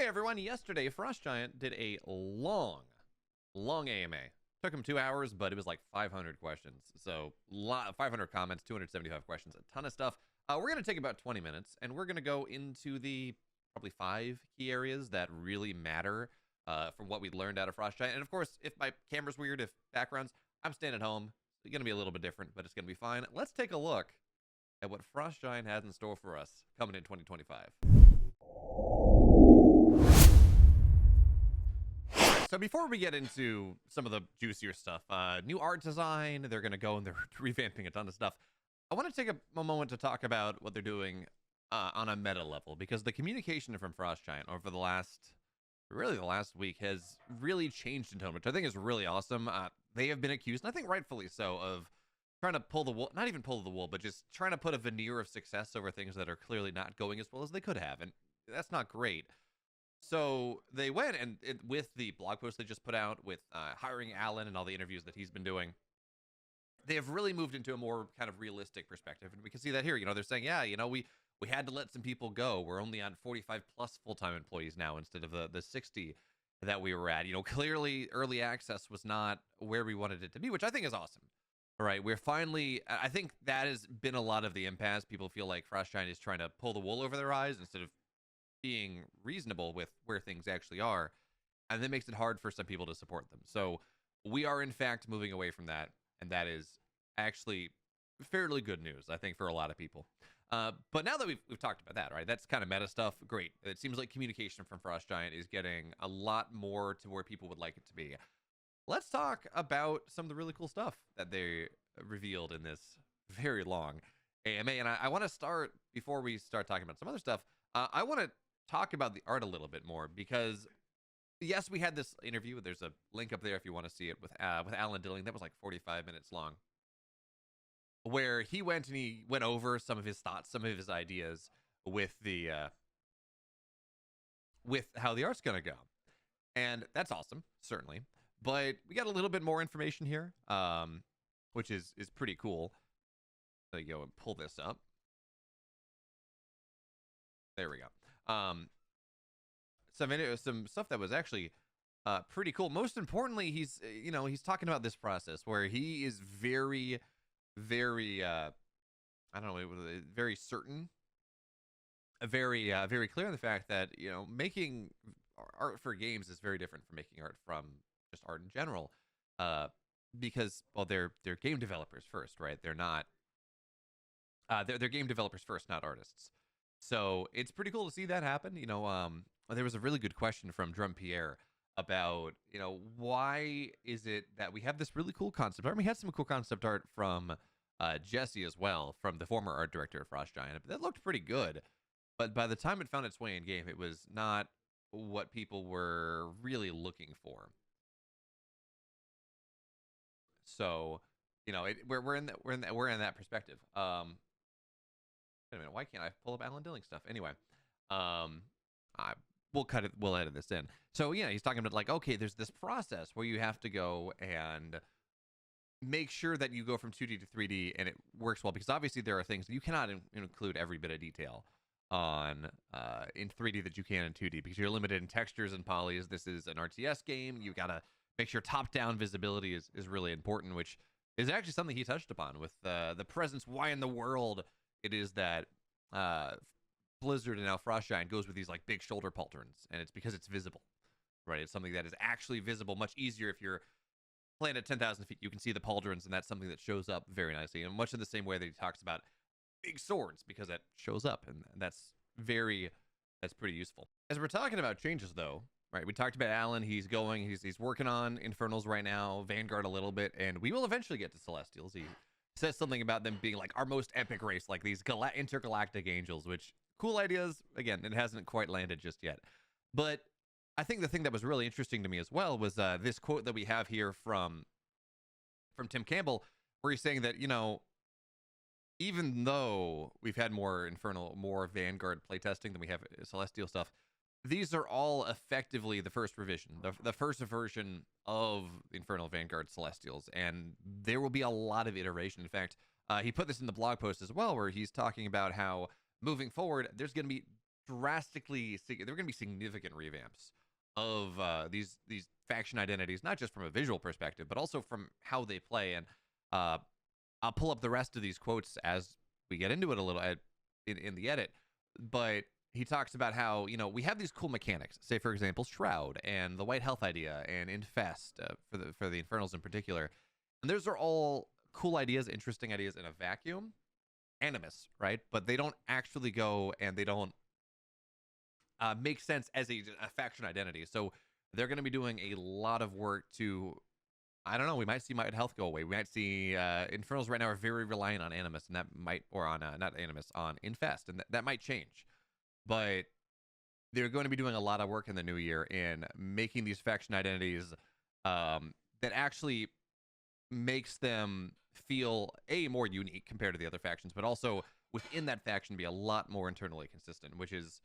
Hey everyone, yesterday Frost Giant did a long AMA. Took him 2 hours, but it was like 500 questions. So 500 comments, 275 questions, a ton of stuff. We're going to take about 20 minutes, and we're going to go into the probably 5 key areas that really matter from what we learned out of Frost Giant. And of course, if my camera's weird, if backgrounds, I'm staying at home. It's going to be a little bit different, but it's going to be fine. Let's take a look at what Frost Giant has in store for us coming in 2025. So before we get into some of the juicier stuff, new art design, they're going to go and they're revamping a ton of stuff. I want to take a moment to talk about what they're doing on a meta level, because the communication from Frost Giant over the last week has really changed in tone, which I think is really awesome. They have been accused, and I think rightfully so, of trying to pull the wool, not even pull the wool, but just trying to put a veneer of success over things that are clearly not going as well as they could have, and that's not great. So they went and with the blog post they just put out, with hiring Alan and all the interviews that he's been doing, they have really moved into a more kind of realistic perspective. And we can see that here. They're saying, yeah, we had to let some people go. We're only on 45 plus full-time employees now instead of the 60 that we were at. Clearly early access was not where we wanted it to be, which I think is awesome. All right, we're finally, I think that has been a lot of the impasse. People feel like Frost Giant is trying to pull the wool over their eyes instead of being reasonable with where things actually are, and that makes it hard for some people to support them. So we are in fact moving away from that, and that is actually fairly good news, I think, for a lot of people. But now that we've talked about that, right, that's kind of meta stuff. Great. It seems like communication from Frost Giant is getting a lot more to where people would like it to be. Let's talk about some of the really cool stuff that they revealed in this very long AMA, and I want to start, before we start talking about some other stuff, I want to talk about the art a little bit more, because yes, we had this interview. There's a link up there if you want to see it, with Alan Dilling. That was like 45 minutes long, where he went over some of his thoughts, some of his ideas with the with how the art's gonna go, and that's awesome, certainly. But we got a little bit more information here, which is pretty cool. Let me go and pull this up. There we go. Some stuff that was actually pretty cool. Most importantly, he's talking about this process where he is very, very I don't know, very certain, very clear on the fact that making art for games is very different from making art from just art in general, because, well, they're game developers first, right? They're not they're game developers first, not artists. So it's pretty cool to see that happen. There was a really good question from Drum Pierre about, why is it that we have this really cool concept art? And we had some cool concept art from Jesse as well, from the former art director of Frost Giant. That looked pretty good, but by the time it found its way in game, it was not what people were really looking for. So, we're in that perspective. Wait a minute, why can't I pull up Alan Dilling stuff? Anyway, we'll edit this in. So yeah, he's talking about, like, okay, there's this process where you have to go and make sure that you go from 2D to 3D and it works well, because obviously there are things that you cannot include every bit of detail on in 3D that you can in 2D, because you're limited in textures and polys. This is an RTS game. You gotta make sure top-down visibility is really important, which is actually something he touched upon with the presence. Why in the world it is that Blizzard and now Frost Giant goes with these like big shoulder pauldrons, and it's because it's visible, right? It's something that is actually visible, much easier if you're playing at 10,000 feet. You can see the pauldrons, and that's something that shows up very nicely, and much in the same way that he talks about big swords, because that shows up, and that's pretty useful. As we're talking about changes, though, right? We talked about Alan. He's working on Infernals right now, Vanguard a little bit, and we will eventually get to Celestials. He says something about them being like our most epic race, like these intergalactic angels, which cool ideas. Again, it hasn't quite landed just yet. But I think the thing that was really interesting to me as well was this quote that we have here from Tim Campbell, where he's saying that, even though we've had more Vanguard playtesting than we have Celestial stuff, these are all effectively the first revision, the first version of Infernal, Vanguard, Celestials, and there will be a lot of iteration. In fact, he put this in the blog post as well, where he's talking about how moving forward, there's going to be there are going to be significant revamps of these faction identities, not just from a visual perspective, but also from how they play. And I'll pull up the rest of these quotes as we get into it a little in the edit. But he talks about how, we have these cool mechanics. Say, for example, Shroud and the White Health idea and Infest for the Infernals in particular. And those are all cool ideas, interesting ideas in a vacuum. Animus, right? But they don't actually go and they don't make sense as a faction identity. So they're going to be doing a lot of work to, I don't know, we might see White Health go away. We might see Infernals right now are very reliant on Animus, and that might, or on, not Animus, on Infest, and that might change. But they're going to be doing a lot of work in the new year in making these faction identities that actually makes them feel more unique compared to the other factions, but also within that faction be a lot more internally consistent, which is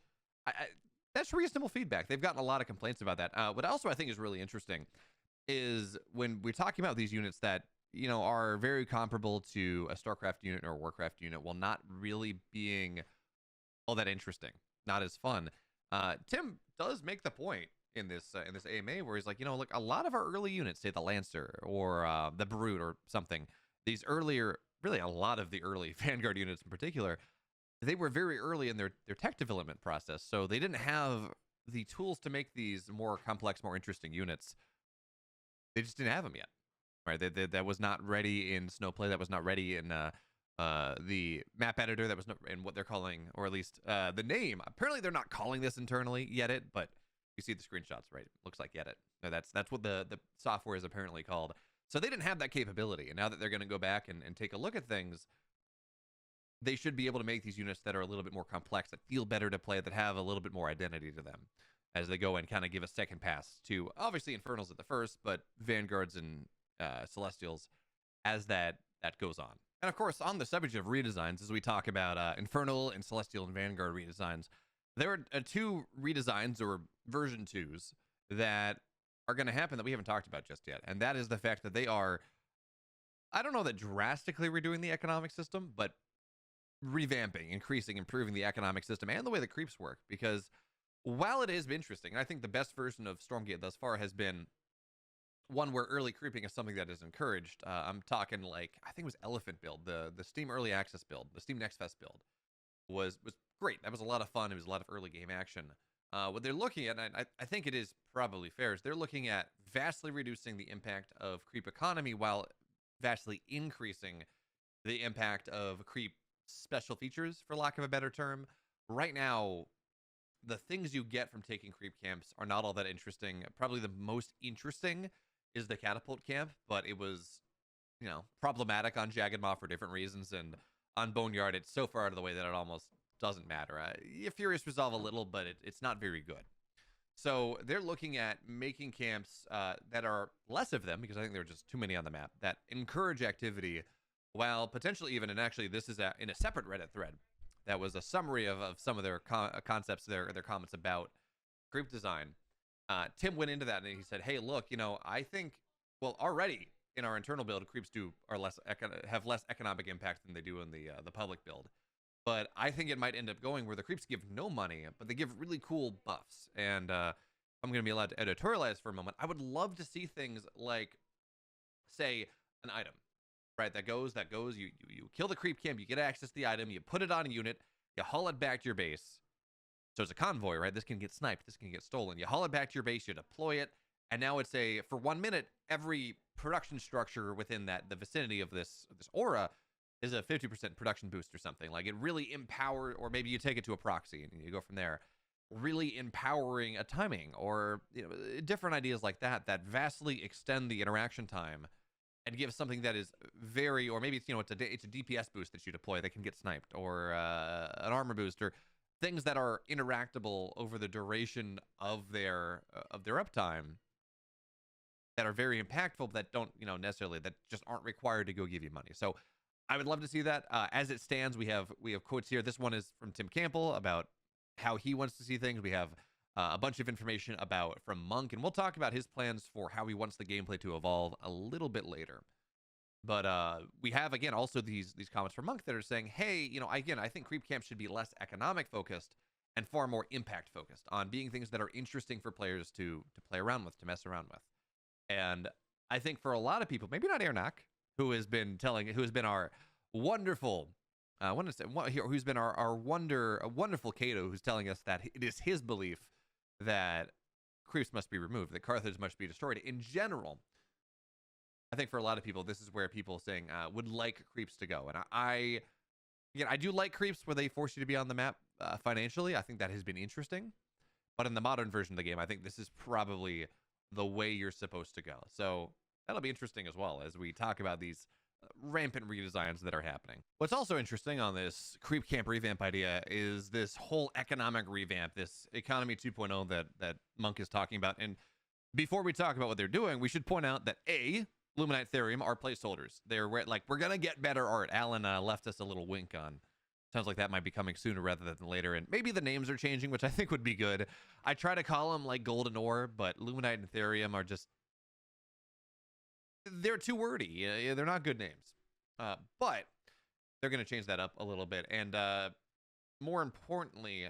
that's reasonable feedback. They've gotten a lot of complaints about that. What also I think is really interesting is when we're talking about these units that are very comparable to a StarCraft unit or a Warcraft unit, while not really being all that interesting, not as fun. Tim does make the point in this AMA where he's like, look, a lot of our early units, say the Lancer or the Brute or something, these earlier, really a lot of the early Vanguard units in particular, they were very early in their tech development process, so they didn't have the tools to make these more complex, more interesting units. They just didn't have them yet, right? That was not ready in Snowplay. That was not ready in the map editor. That was not in what they're calling, or at least the name. Apparently, they're not calling this internally Yedit, but you see the screenshots, right? It looks like Yedit. No, that's what the software is apparently called. So they didn't have that capability, and now that they're going to go back and take a look at things, they should be able to make these units that are a little bit more complex, that feel better to play, that have a little bit more identity to them as they go and kind of give a second pass to, obviously, Infernals at the first, but Vanguards and Celestials as that goes on. And of course, on the subject of redesigns, as we talk about Infernal and Celestial and Vanguard redesigns, there are two redesigns or version 2s that are going to happen that we haven't talked about just yet. And that is the fact that they are, I don't know that drastically redoing the economic system, but revamping, increasing, improving the economic system and the way the creeps work. Because while it is interesting, and I think the best version of Stormgate thus far has been one where early creeping is something that is encouraged. I'm talking like, I think it was Elephant build, the Steam Early Access build, the Steam Next Fest build was great. That was a lot of fun. It was a lot of early game action. What they're looking at, and I think it is probably fair, is they're looking at vastly reducing the impact of creep economy while vastly increasing the impact of creep special features, for lack of a better term. Right now, the things you get from taking creep camps are not all that interesting. Probably the most interesting is the catapult camp, but it was, problematic on Jagged Maw for different reasons, and on Boneyard, it's so far out of the way that it almost doesn't matter. Furious Resolve a little, but it's not very good. So they're looking at making camps that are less of them, because I think there are just too many on the map, that encourage activity, while potentially even, and actually this is in a separate Reddit thread, that was a summary of some of their concepts, their comments about group design. Tim went into that and he said, hey, look, I think, well, already in our internal build, creeps have less economic impact than they do in the public build. But I think it might end up going where the creeps give no money, but they give really cool buffs. And I'm going to be allowed to editorialize for a moment. I would love to see things like, say, an item, right? That goes, you kill the creep camp, you get access to the item, you put it on a unit, you haul it back to your base. So it's a convoy, right? This can get sniped, this can get stolen. You haul it back to your base, you deploy it, and now it's for 1 minute, every production structure within the vicinity of this aura is a 50% production boost or something. Like, it really empower, or maybe you take it to a proxy and you go from there, really empowering a timing, or different ideas like that vastly extend the interaction time and give something that is very, or maybe it's a DPS boost that you deploy that can get sniped, or an armor boost, or things that are interactable over the duration of their uptime, that are very impactful, that don't necessarily, that just aren't required to go give you money. So I would love to see that. As it stands, we have quotes here. This one is from Tim Campbell about how he wants to see things. We have a bunch of information from Monk, and we'll talk about his plans for how he wants the gameplay to evolve a little bit later. But we have, again, also these comments from Monk that are saying, hey, again, I think creep camp should be less economic focused and far more impact focused on being things that are interesting for players to play around with, to mess around with. And I think for a lot of people, maybe not Airnak, who has been our wonderful, who's been our wonderful Kato, who's telling us that it is his belief that creeps must be removed, that Carthage must be destroyed. In general, I think for a lot of people, this is where people saying would like creeps to go. And I do like creeps where they force you to be on the map financially. I think that has been interesting. But in the modern version of the game, I think this is probably the way you're supposed to go. So that'll be interesting as well as we talk about these rampant redesigns that are happening. What's also interesting on this creep camp revamp idea is this whole economic revamp, this economy 2.0 that Monk is talking about. And before we talk about what they're doing, we should point out that Luminite Therium are placeholders. They're like, we're gonna get better art. Alan left us a little wink on. Sounds like that might be coming sooner rather than later, and maybe the names are changing, which I think would be good. I try to call them like Golden Ore, but Luminite and Therium are just, they're too wordy. They're not good names, but they're going to change that up a little bit. And more importantly,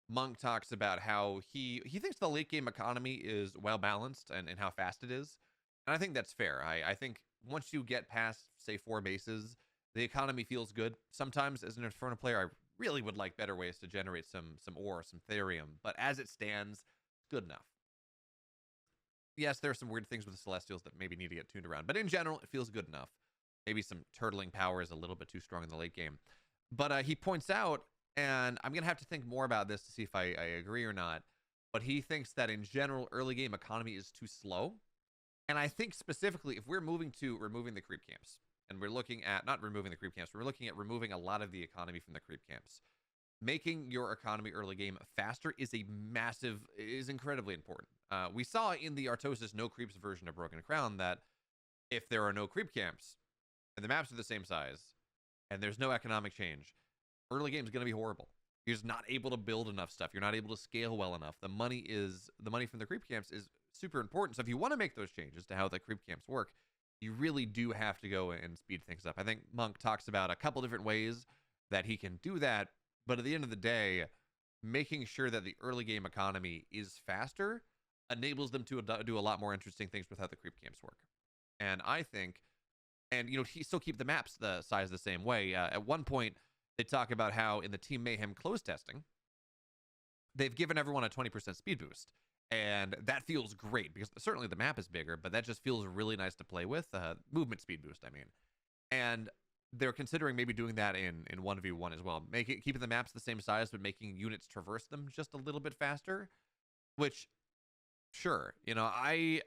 Monk talks about how he thinks the late game economy is well balanced and how fast it is, and I think that's fair. I think once you get past, say, 4 bases, the economy feels good. Sometimes, as an Inferno player, I really would like better ways to generate some ore, some Therium. But as it stands, good enough. Yes, there are some weird things with the Celestials that maybe need to get tuned around. But in general, it feels good enough. Maybe some turtling power is a little bit too strong in the late game. But he points out, and I'm going to have to think more about this to see if I agree or not, but he thinks that in general, early game economy is too slow. And I think specifically, if we're moving to removing the creep camps, and we're looking at not removing the creep camps, we're looking at removing a lot of the economy from the creep camps. Making your economy early game faster is incredibly important. We saw in the Artosis no creeps version of Broken Crown that if there are no creep camps and the maps are the same size and there's no economic change, early game is going to be horrible. You're just not able to build enough stuff. You're not able to scale well enough. The money from the creep camps is super important. So if you want to make those changes to how the creep camps work, you really do have to go and speed things up. I think Monk talks about a couple different ways that he can do that, but at the end of the day, making sure that the early game economy is faster enables them to do a lot more interesting things with how the creep camps work. And I think, and he still keep the maps the size the same way. At one point, they talk about how in the Team Mayhem close testing, they've given everyone a 20% speed boost. And that feels great because certainly the map is bigger, but that just feels really nice to play with. Movement speed boost, I mean. And they're considering maybe doing that in 1v1 as well. Keeping the maps the same size, but making units traverse them just a little bit faster. Which, sure, I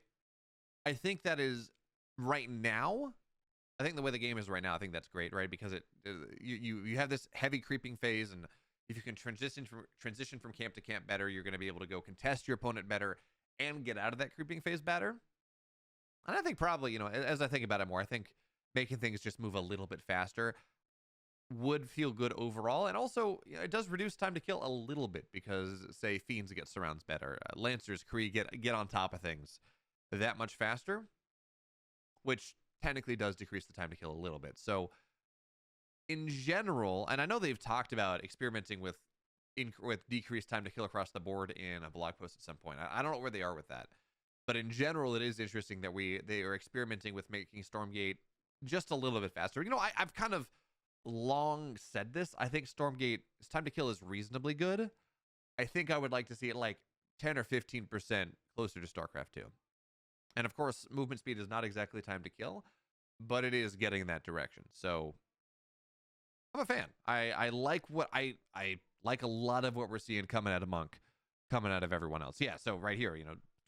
think that is right now. I think the way the game is right now, I think that's great, right? Because you have this heavy creeping phase, and if you can transition from camp to camp better, you're going to be able to go contest your opponent better and get out of that creeping phase better. And I think probably, as I think about it more, I think making things just move a little bit faster would feel good overall. And also, it does reduce time to kill a little bit because, say, Fiends get surrounds better. Lancers, Kree get on top of things that much faster, which technically does decrease the time to kill a little bit. So in general, and I know they've talked about experimenting with decreased time to kill across the board in a blog post at some point. I don't know where they are with that. But in general, it is interesting that they are experimenting with making Stormgate just a little bit faster. I've kind of long said this. I think Stormgate's time to kill is reasonably good. I think I would like to see it like 10 or 15% closer to StarCraft 2. And of course, movement speed is not exactly time to kill, but it is getting in that direction. So I'm a fan. I like I like a lot of what we're seeing coming out of Monk, coming out of everyone else. Yeah, so right here,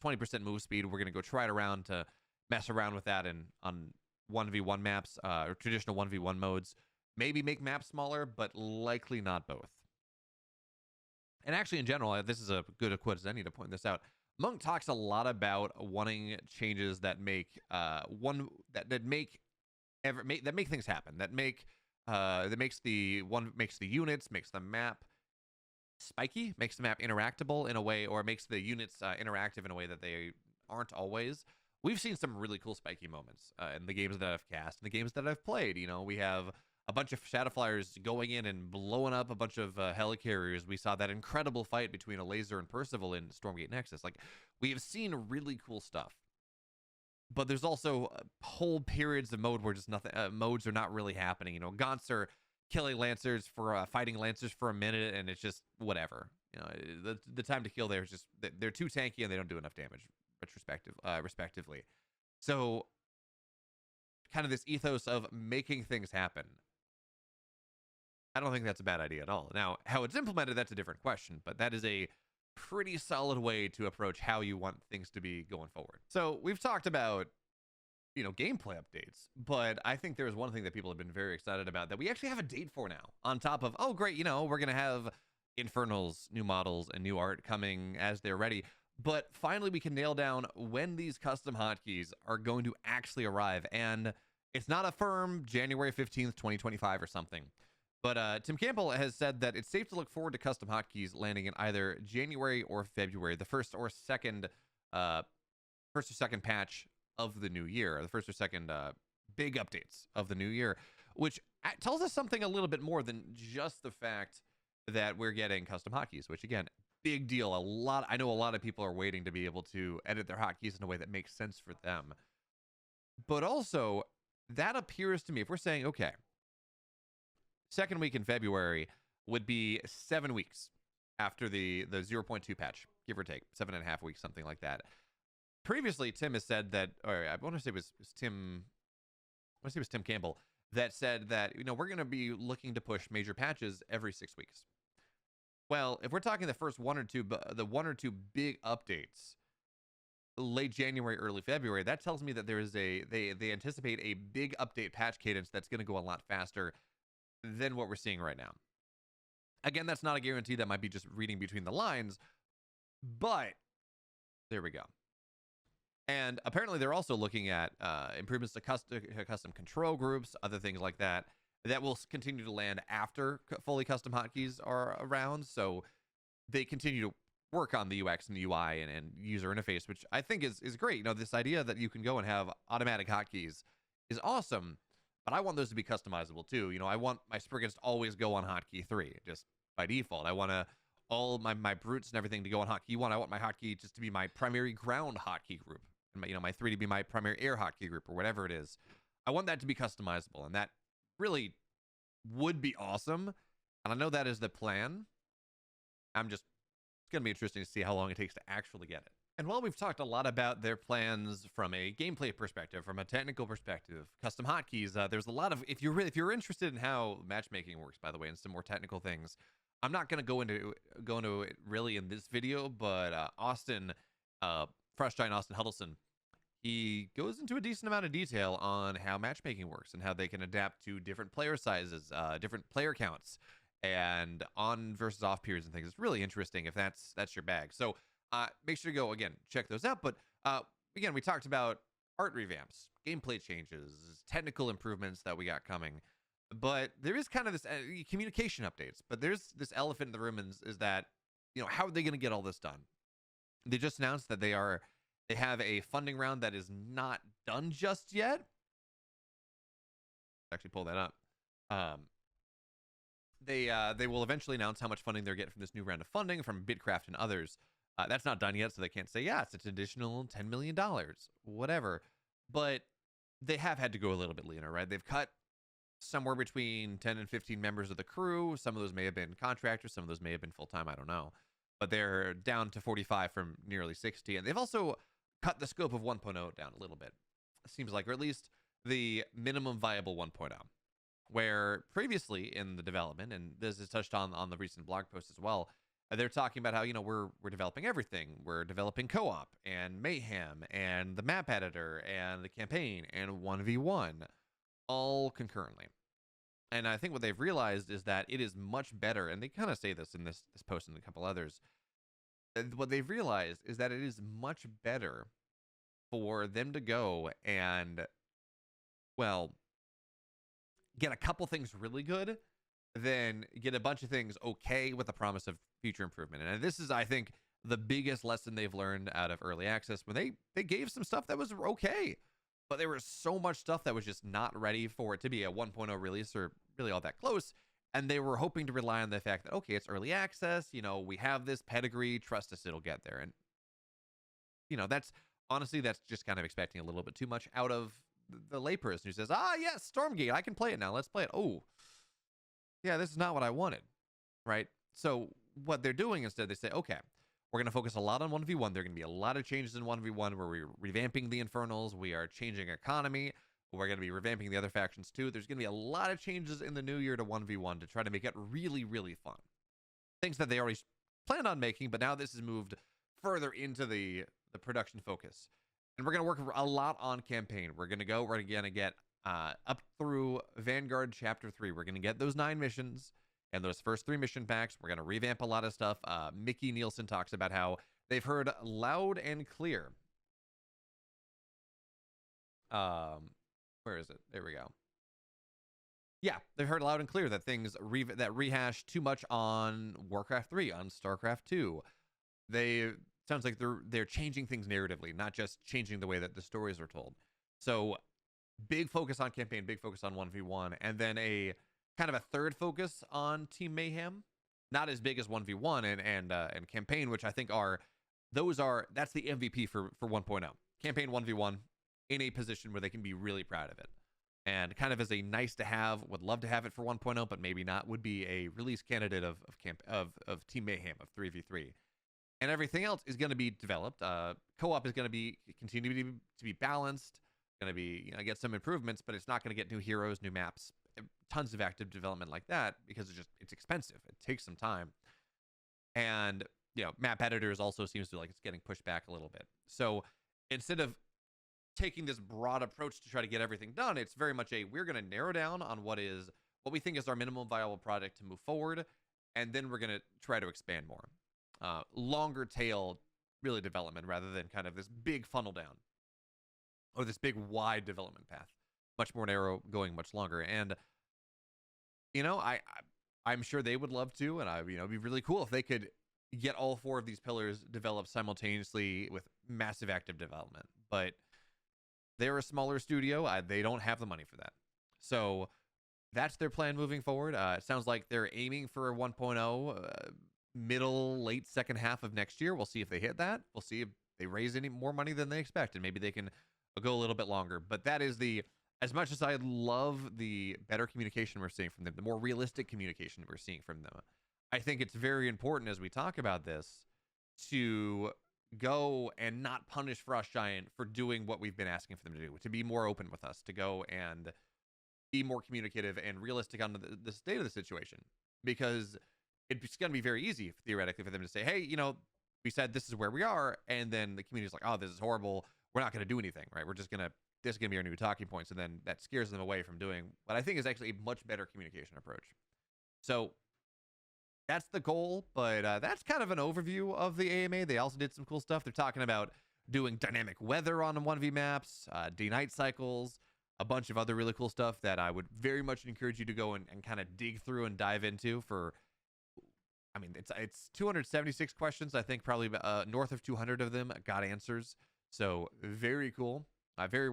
20% move speed. We're going to go try it around to mess around with that on 1v1 maps, or traditional 1v1 modes. Maybe make maps smaller, but likely not both. And actually, in general, this is a good quote, as I need to point this out. Monk talks a lot about wanting changes that make that make things happen, that makes the units, makes the map spiky, makes the map interactable in a way, or makes the units interactive in a way that they aren't always. We've seen some really cool spiky moments in the games that I've cast, in the games that I've played. We have a bunch of Shadow Flyers going in and blowing up a bunch of helicarriers. We saw that incredible fight between a laser and Percival in Stormgate Nexus. Like, we have seen really cool stuff. But there's also whole periods of mode where just nothing, modes are not really happening. You know, Gaunts are killing Lancers for fighting Lancers for a minute, and it's just whatever. You know, the time to kill there is just, they're too tanky and they don't do enough damage, respectively. So, kind of this ethos of making things happen. I don't think that's a bad idea at all. Now, how it's implemented, that's a different question, but that is a pretty solid way to approach how you want things to be going forward. So we've talked about, you know, gameplay updates, but I think there's one thing that people have been very excited about that we actually have a date for now, on top of, oh great, you know, we're gonna have Infernals, new models, and new art coming as they're ready. But finally we can nail down when these custom hotkeys are going to actually arrive, and it's not a firm January 15th 2025 or something. But Tim Campbell has said that it's safe to look forward to custom hotkeys landing in either January or February, the first or second patch of the new year, the first or second big updates of the new year, which tells us something a little bit more than just the fact that we're getting custom hotkeys, which again, big deal. I know a lot of people are waiting to be able to edit their hotkeys in a way that makes sense for them. But also, that appears to me, if we're saying, okay, second week in February would be 7 weeks after the 0.2 patch, give or take 7.5 weeks, something like that. Previously, Tim has said that, or I want to say it was Tim Campbell that said that, you know, we're going to be looking to push major patches every 6 weeks. Well, if we're talking the first one or two big updates, late January, early February, that tells me that there is they anticipate a big update patch cadence that's going to go a lot faster than what we're seeing right now. Again, that's not a guarantee. That might be just reading between the lines, but there we go. And apparently they're also looking at improvements to custom control groups, other things like that, that will continue to land after fully custom hotkeys are around. So they continue to work on the UX and the UI and user interface, which I think is great. You know, this idea that you can go and have automatic hotkeys is awesome. But I want those to be customizable too. You know, I want my Spriggans to always go on hotkey 3, just by default. I want all my brutes and everything to go on hotkey 1. I want my hotkey just to be my primary ground hotkey group, and my 3 to be my primary air hotkey group, or whatever it is. I want that to be customizable, and that really would be awesome. And I know that is the plan. It's gonna be interesting to see how long it takes to actually get it. And while we've talked a lot about their plans from a gameplay perspective, from a technical perspective, custom hotkeys, there's a lot of, if you're interested in how matchmaking works, by the way, and some more technical things, I'm not going to go into it really in this video, but Fresh Giant Austin Huddleston, he goes into a decent amount of detail on how matchmaking works and how they can adapt to different player sizes, different player counts, and on versus off periods and things. It's really interesting if that's your bag. So make sure to go, again, check those out. But again, we talked about art revamps, gameplay changes, technical improvements that we got coming. But there is kind of this communication updates. But there's this elephant in the room is that, you know, how are they going to get all this done? They just announced that they have a funding round that is not done just yet. Actually, pull that up. They will eventually announce how much funding they're getting from this new round of funding from Bitcraft and others. That's not done yet, so they can't say, yeah, it's an additional $10 million, whatever. But they have had to go a little bit leaner, right? They've cut somewhere between 10 and 15 members of the crew. Some of those may have been contractors. Some of those may have been full-time. I don't know. But they're down to 45 from nearly 60. And they've also cut the scope of 1.0 down a little bit, it seems like, or at least the minimum viable 1.0. Where previously in the development, and this is touched on the recent blog post as well, they're talking about how, you know, we're developing everything. We're developing co-op and mayhem and the map editor and the campaign and 1v1 all concurrently. And I think what they've realized is that it is much better, and they kind of say this in this post and a couple others. What they've realized is that it is much better for them to go and, well, get a couple things really good, then get a bunch of things okay with the promise of future improvement. And this is, I think, the biggest lesson they've learned out of early access, when they gave some stuff that was okay, but there was so much stuff that was just not ready for it to be a 1.0 release, or really all that close. And they were hoping to rely on the fact that, okay, it's early access, you know, we have this pedigree, trust us, it'll get there. And, you know, that's honestly, that's just kind of expecting a little bit too much out of the layperson who says, ah, yes, Stormgate, I can play it now. Let's play it. Oh, yeah, this is not what I wanted, right? So what they're doing instead, they say, okay, we're going to focus a lot on 1v1. There are going to be a lot of changes in 1v1 where we're revamping the Infernals. We are changing economy. We're going to be revamping the other factions too. There's going to be a lot of changes in the new year to 1v1 to try to make it really, really fun. Things that they already planned on making, but now this has moved further into the production focus. And we're going to work a lot on campaign. We're going to get up through Vanguard Chapter 3. We're going to get those 9 missions and those first 3 mission packs. We're going to revamp a lot of stuff. Mickey Nielsen talks about how they've heard loud and clear. Where is it? There we go. Yeah, they've heard loud and clear that things that rehash too much on Warcraft 3, on StarCraft 2. Sounds like they're changing things narratively, not just changing the way that the stories are told. So big focus on campaign, big focus on 1v1, and then a kind of a third focus on Team Mayhem. Not as big as 1v1 and campaign, which I think that's the MVP for 1.0. Campaign 1v1 in a position where they can be really proud of it. And kind of as a nice to have, would love to have it for 1.0, but maybe not, would be a release candidate of Team Mayhem, of 3v3. And everything else is going to be developed. Co-op is going to continue to be balanced, going to be, you know, get some improvements, but it's not going to get new heroes, new maps, tons of active development like that, because it's expensive. It takes some time. And, you know, map editors also seems to like it's getting pushed back a little bit. So instead of taking this broad approach to try to get everything done, it's very much we're going to narrow down on what we think is our minimum viable product to move forward, and then we're going to try to expand more. Longer tail really development rather than kind of this big funnel down or this big wide development path. Much more narrow, going much longer. And, you know, I'm sure they would love to, and it'd be really cool if they could get all 4 of these pillars developed simultaneously with massive active development. But they're a smaller studio. They don't have the money for that. So that's their plan moving forward. It sounds like they're aiming for a 1.0 late second half of next year. We'll see if they hit that. We'll see if they raise any more money than they expect, and maybe they can go a little bit longer. But that is as much as I love the better communication we're seeing from them, the more realistic communication we're seeing from them, I think it's very important as we talk about this to go and not punish Frost Giant for doing what we've been asking for them to do, to be more open with us, to go and be more communicative and realistic on the state of the situation. Because it's going to be very easy, theoretically, for them to say, hey, you know, we said this is where we are, and then the community's like, oh, this is horrible. We're not going to do anything, right? This is going to be our new talking points, and then that scares them away from doing what I think is actually a much better communication approach. So that's the goal, but that's kind of an overview of the AMA. They also did some cool stuff. They're talking about doing dynamic weather on 1v maps, day-night cycles, a bunch of other really cool stuff that I would very much encourage you to go and kind of dig through and dive into. It's 276 questions. I think probably north of 200 of them got answers. So very cool. Very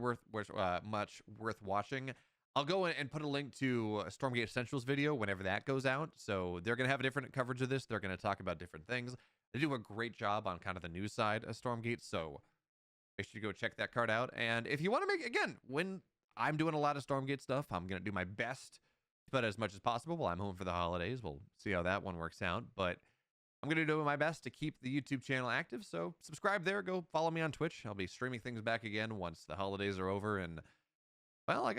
much worth watching. I'll go and put a link to a Stormgate Essentials video whenever that goes out. So they're going to have a different coverage of this. They're going to talk about different things. They do a great job on kind of the news side of Stormgate. So make sure you go check that card out. And if you want to when I'm doing a lot of Stormgate stuff, I'm going to do my best, but as much as possible while I'm home for the holidays. We'll see how that one works out. But I'm going to do my best to keep the YouTube channel active. So subscribe there. Go follow me on Twitch. I'll be streaming things back again once the holidays are over. And, well,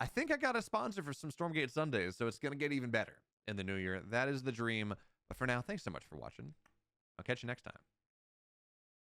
I think I got a sponsor for some Stormgate Sundays, so it's going to get even better in the new year. That is the dream. But for now, thanks so much for watching. I'll catch you next time.